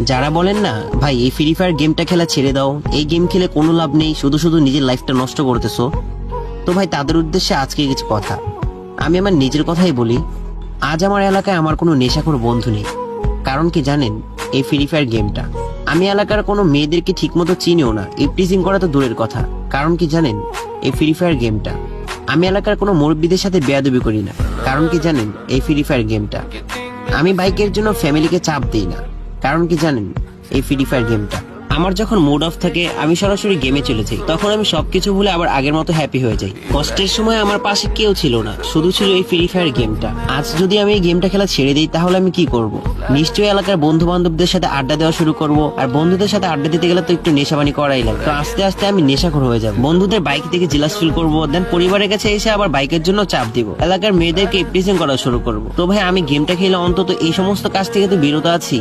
যারা বলেন না ভাই এই ফ্রি ফায়ার গেমটা খেলা ছেড়ে দাও, এই গেম খেলে কোনো লাভ নেই, শুধু শুধু নিজের লাইফটা নষ্ট করতেছো, তো ভাই তাদের উদ্দেশ্যে আজকে কিছু কথা। আমি আমার নিজের কথাই বলি। আজ আমার এলাকায় আমার কোনো নেশাখোর বন্ধু নেই। কারণ কি জানেন? এই ফ্রি ফায়ার গেমটা। আমি এলাকার কোনো মেয়েদেরকে ঠিক মতো চিনিও না, ইপটিজিং করা তো দূরের কথা। কারণ কি জানেন? এই ফ্রি ফায়ার গেমটা। আমি এলাকার কোনো মুরব্বীদের সাথে বেয়াদবি করি না। কারণ কি জানেন? এই ফ্রি ফায়ার গেমটা। আমি বাইকের জন্য ফ্যামিলিকে চাপ দিই না। কারণ কি জানেন? এই ফ্রি ফায়ার গেমটা। আমার যখন মুড অফ থাকে আমি সরাসরি গেমে চলে যাই, তখন আমি সবকিছু ভুলে আবার আগের মতো হ্যাপি হয়ে যাই। কষ্টের সময় আমার পাশে কেউ ছিল না, শুধু ছিল এই ফ্রি ফায়ার গেমটা। আজ যদি আমি এই গেমটা খেলা ছেড়ে দিই তাহলে আমি কি করব? নিশ্চয়ই এলাকার বন্ধু বান্ধবদের সাথে আড্ডা দেওয়া শুরু করব, আর বন্ধুদের সাথে আড্ডা দিতে গেলে তো একটু নেশাবানি করাই লাগে। তো আস্তে আস্তে আমি নেশাখোর হয়ে যাব, বন্ধুদের বাইক থেকে জেলাস ফিল করবো, দেন পরিবারের কাছে এসে আবার বাইকের জন্য চাপ দিব, এলাকার মেয়েদেরকে ইপটিজিং করা শুরু করব। তো ভাই আমি গেমটা খেলে অন্তত এই সমস্ত কাজ থেকে তো বিরত আছি।